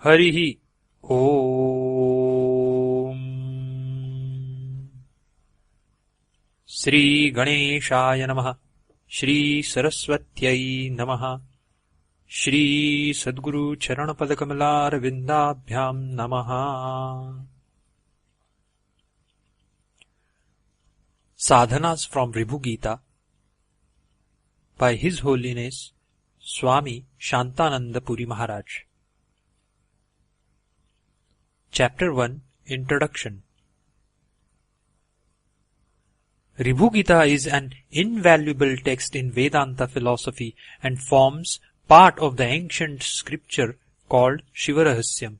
Harihi Om. Shri Ganeshaya Namaha, Shri Saraswatyai Namaha, Shri Sadguru Charanapadakamalar Vindabhyam Namaha. Sadhanas from Ribhu Gita by His Holiness Swami Shantananda Puri Maharaj. Chapter 1 Introduction. Ribhu Gita is an invaluable text in Vedanta philosophy and forms part of the ancient scripture called Shivarahasyam.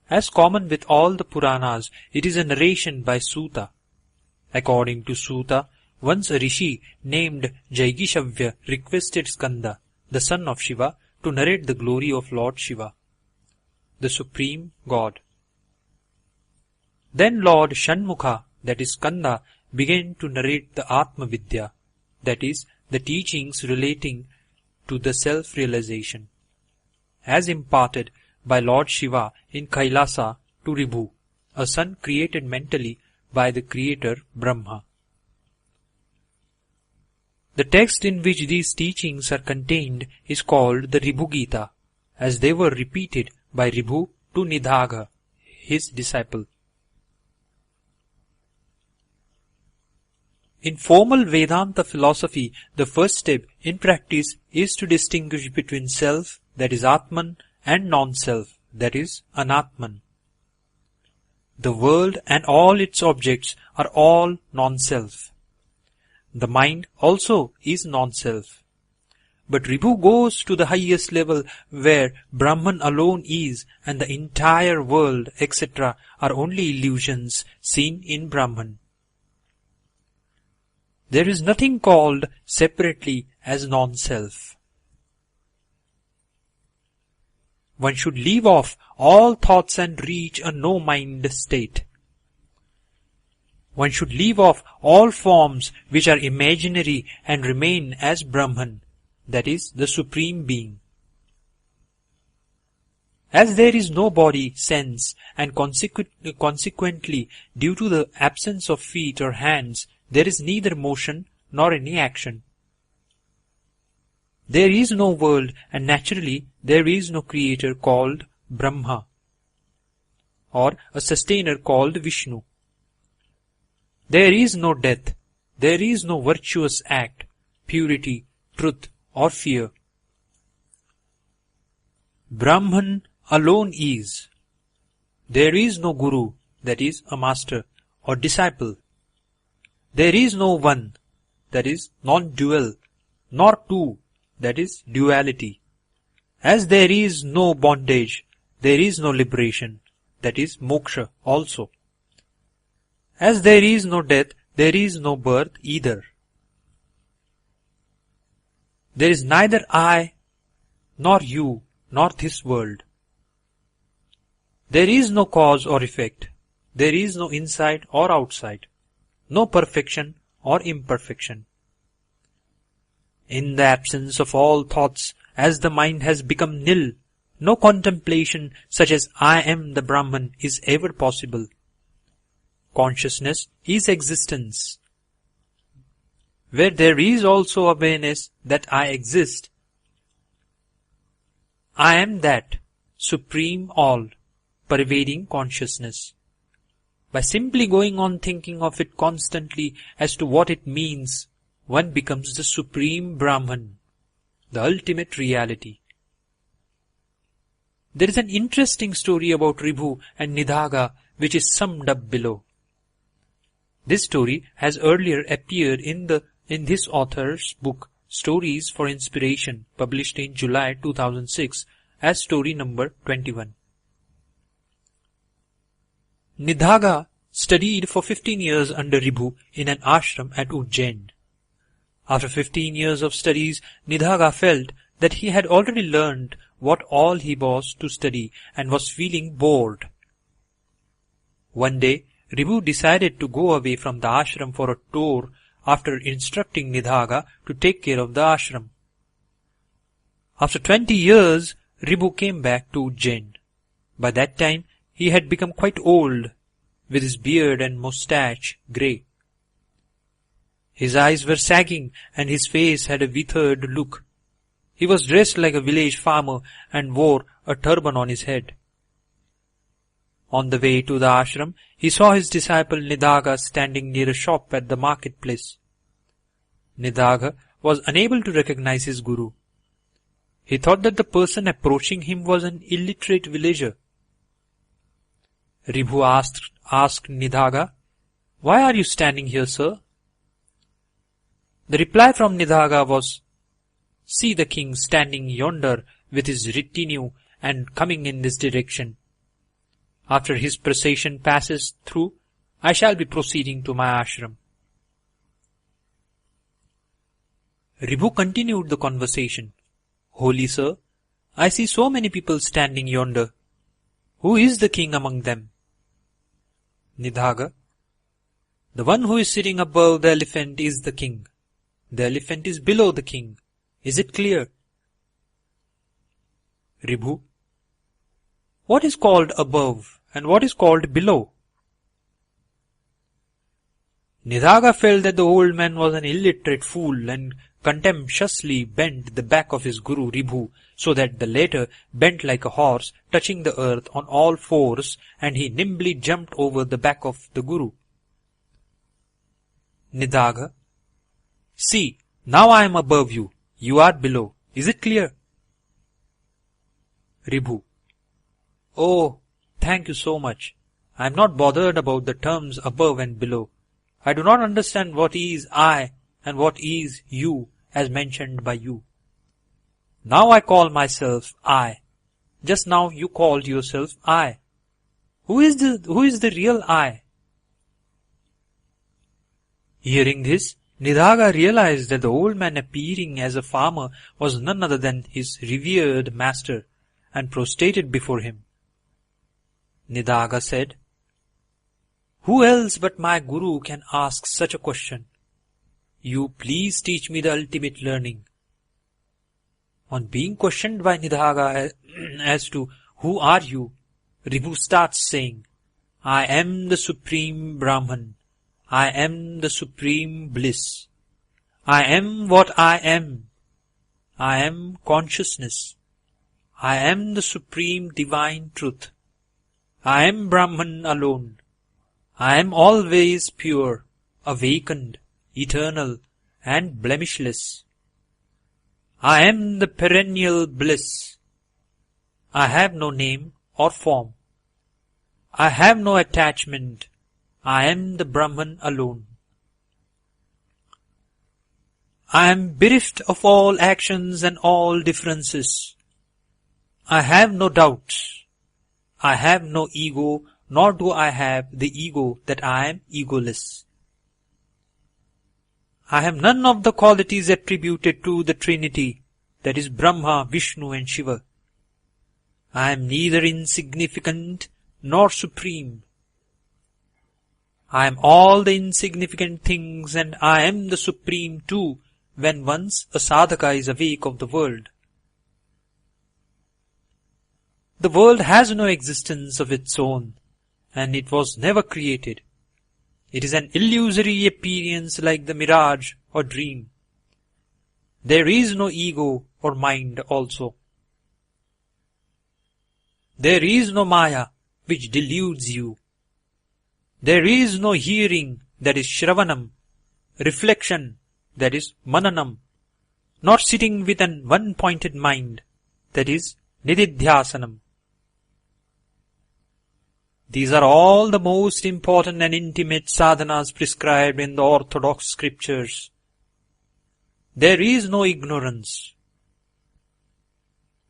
As common with all the Puranas, it is a narration by Suta. According to Suta, once a rishi named Jaigishavya requested Skanda, the son of Shiva, to narrate the glory of Lord Shiva, the Supreme God. Then Lord Shanmukha, that is Skanda, began to narrate the Atma Vidya, that is, the teachings relating to the self-realization, as imparted by Lord Shiva in Kailasa to Ribhu, a son created mentally by the creator Brahma. The text in which these teachings are contained is called the Ribhu Gita, as they were repeated by Ribhu to Nidhaga, his disciple. In formal Vedanta philosophy, the first step in practice is to distinguish between self, that is Atman, and non-self, that is Anatman. The world and all its objects are all non-self. The mind also is non-self. But Ribhu goes to the highest level where Brahman alone is and the entire world, etc. are only illusions seen in Brahman. There is nothing called separately as non-self. One should leave off all thoughts and reach a no-mind state. One should leave off all forms which are imaginary and remain as Brahman, that is, the Supreme Being. As there is no body, sense, and consequently, due to the absence of feet or hands, there is neither motion nor any action. There is no world, and naturally there is no creator called Brahma, or a sustainer called Vishnu. There is no death, there is no virtuous act, purity, truth, or fear. Brahman alone is. There is no guru, that is a master, or disciple. There is no one, that is non-dual, nor two, that is duality. As there is no bondage, there is no liberation, that is moksha also. As there is no death, there is no birth either. There is neither I, nor you, nor this world. There is no cause or effect. There is no inside or outside. No perfection or imperfection. In the absence of all thoughts, as the mind has become nil, no contemplation such as I am the Brahman is ever possible. Consciousness is existence. Where there is also awareness that I exist. I am that supreme all, pervading consciousness. By simply going on thinking of it constantly as to what it means, one becomes the Supreme Brahman, the ultimate reality. There is an interesting story about Ribhu and Nidhaga which is summed up below. This story has earlier appeared in this author's book Stories for Inspiration, published in July 2006 as story number 21. Nidhaga studied for 15 years under Ribhu in an ashram at Ujjain. After 15 years of studies, Nidhaga felt that he had already learned what all he was to study and was feeling bored. One day, Ribhu decided to go away from the ashram for a tour after instructing Nidhaga to take care of the ashram. After 20 years, Ribhu came back to Ujjain. By that time he had become quite old, with his beard and moustache grey. His eyes were sagging and his face had a withered look. He was dressed like a village farmer and wore a turban on his head. On the way to the ashram, he saw his disciple Nidagha standing near a shop at the marketplace. Nidagha was unable to recognize his guru. He thought that the person approaching him was an illiterate villager. Ribhu asked Nidagha, "Why are you standing here, sir?" The reply from Nidagha was, "See the king standing yonder with his retinue and coming in this direction. After his procession passes through, I shall be proceeding to my ashram." Ribhu continued the conversation. "Holy sir, I see so many people standing yonder. Who is the king among them?" Nidagha, "The one who is sitting above the elephant is the king. The elephant is below the king. Is it clear?" Ribhu, "What is called above and what is called below?" Nidagha felt that the old man was an illiterate fool and contemptuously bent the back of his guru Ribhu so that the latter bent like a horse, touching the earth on all fours, and he nimbly jumped over the back of the guru. Nidagha, "See, now I am above you, you are below. Is it clear?" Ribhu, "Oh, thank you so much. I am not bothered about the terms above and below. I do not understand what is I and what is you as mentioned by you. Now I call myself I. Just now you called yourself I. Who is the real I?" Hearing this, Nidagha realized that the old man appearing as a farmer was none other than his revered master, and prostrated before him. Nidagha said, "Who else but my guru can ask such a question? You please teach me the ultimate learning." On being questioned by Nidagha as to "Who are you?" Ribhu starts saying, "I am the supreme Brahman. I am the supreme bliss. I am what I am. I am consciousness. I am the supreme divine truth. I am Brahman alone. I am always pure, awakened, eternal, and blemishless. I am the perennial bliss. I have no name or form. I have no attachment. I am the Brahman alone. I am bereft of all actions and all differences. I have no doubts. I have no ego, nor do I have the ego that I am egoless. I have none of the qualities attributed to the Trinity, that is Brahma, Vishnu and Shiva. I am neither insignificant nor supreme. I am all the insignificant things, and I am the supreme too when once a sadhaka is awake of the world. The world has no existence of its own, and it was never created. It is an illusory appearance like the mirage or dream. There is no ego or mind also. There is no maya which deludes you. There is no hearing, that is Shravanam, reflection, that is Mananam, nor sitting with an one-pointed mind, that is Nididhyasanam. These are all the most important and intimate sadhanas prescribed in the orthodox scriptures. There is no ignorance.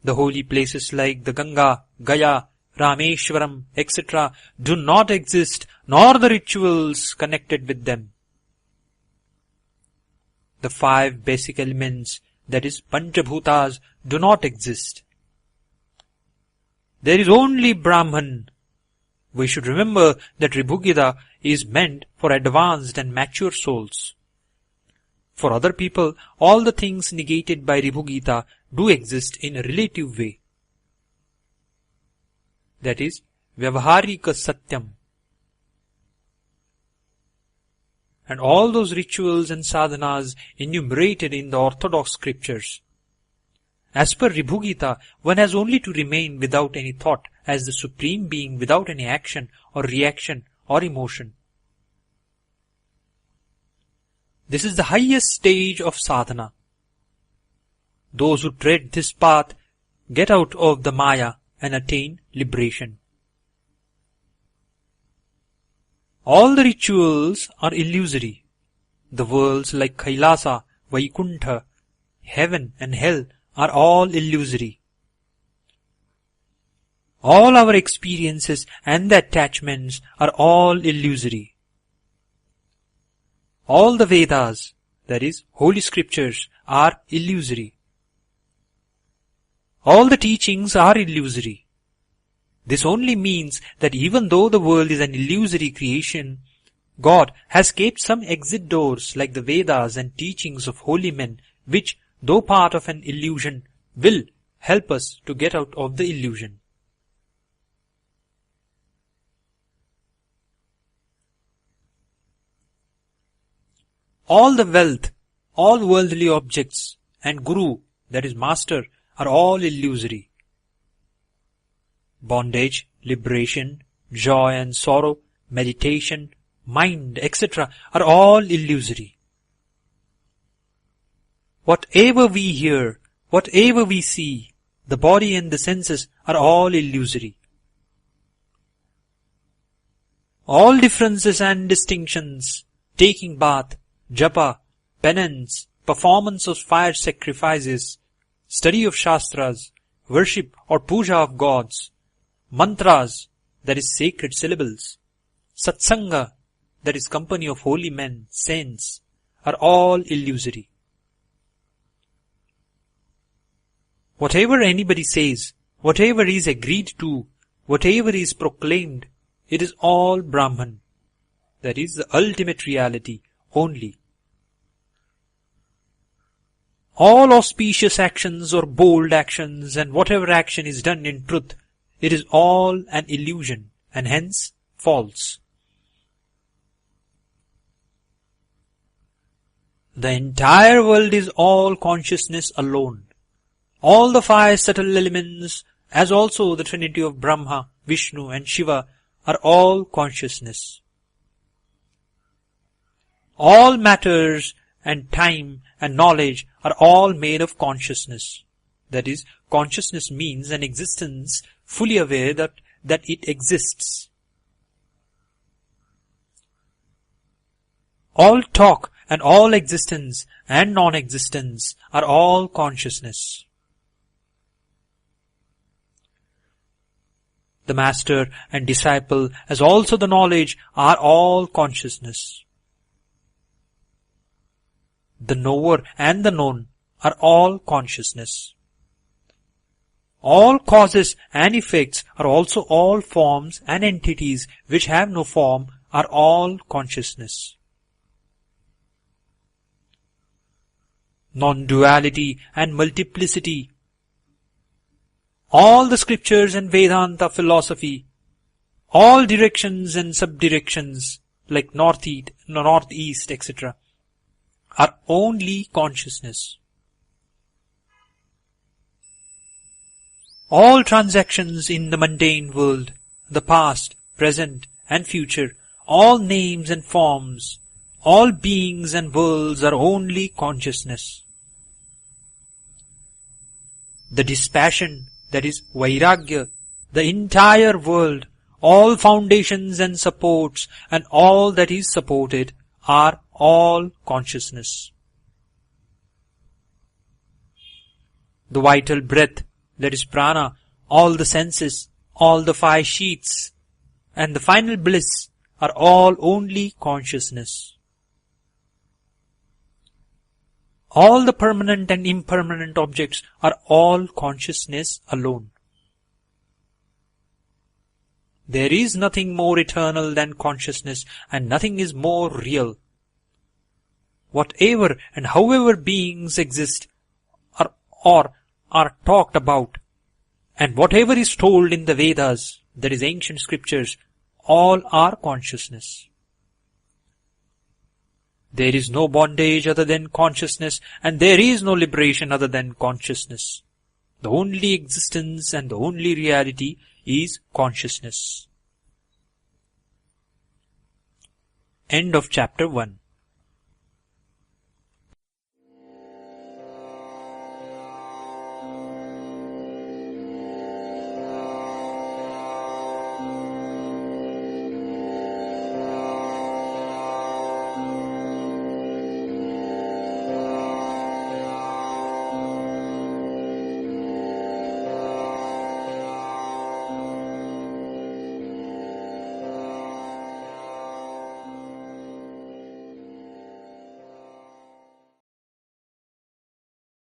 The holy places like the Ganga, Gaya, Rameshwaram, etc. do not exist, nor the rituals connected with them. The 5 basic elements, that is Panchabhutas, do not exist. There is only Brahman. We should remember that Ribhu Gita is meant for advanced and mature souls. For other people, all the things negated by Ribhu Gita do exist in a relative way. that is Vyavaharika Satyam. And all those rituals and sadhanas enumerated in the orthodox scriptures. As per Ribhu Gita, one has only to remain without any thought as the Supreme Being without any action or reaction or emotion. This is the highest stage of sadhana. Those who tread this path get out of the Maya and attain liberation. All the rituals are illusory. The worlds like Kailasa, Vaikuntha, heaven and hell are all illusory. All our experiences and the attachments are all illusory. All the Vedas, that is, holy scriptures, are illusory. All the teachings are illusory. This only means that even though the world is an illusory creation, God has kept some exit doors like the Vedas and teachings of holy men, which, though part of an illusion, will help us to get out of the illusion. All the wealth, all worldly objects, and Guru, that is Master, are all illusory. Bondage, liberation, joy and sorrow, meditation, mind, etc. are all illusory. Whatever we hear, whatever we see, the body and the senses are all illusory. All differences and distinctions, taking bath, japa, penance, performance of fire sacrifices, study of shastras, worship or puja of gods, mantras, that is sacred syllables, satsanga, that is company of holy men, saints, are all illusory. Whatever anybody says, whatever is agreed to, whatever is proclaimed, it is all Brahman, that is the ultimate reality only. All auspicious actions or bold actions and whatever action is done in truth, it is all an illusion and hence false. The entire world is all consciousness alone. All the five subtle elements, as also the trinity of Brahma, Vishnu and Shiva, are all consciousness. All matters and time and knowledge are all made of consciousness. That is, consciousness means an existence fully aware that it exists. All talk and all existence and non-existence are all consciousness. The master and disciple, as also the knowledge, are all consciousness. The knower and the known are all consciousness. All causes and effects are also all forms and entities which have no form are all consciousness. Non-duality and multiplicity. All the scriptures and Vedanta philosophy, all directions and subdirections like northeast, etc. are only consciousness. All transactions in the mundane world, the past, present and future, all names and forms, all beings and worlds are only consciousness. The dispassion, that is Vairagya, the entire world, all foundations and supports and all that is supported are all consciousness. The vital breath, that is prana, all the senses, all the five sheaths, and the final bliss are all only consciousness. All the permanent and impermanent objects are all consciousness alone. There is nothing more eternal than consciousness, and nothing is more real. Whatever and however beings exist or are talked about, and whatever is told in the Vedas, that is ancient scriptures, all are consciousness. There is no bondage other than consciousness, and there is no liberation other than consciousness. The only existence and the only reality is consciousness. End of chapter 1.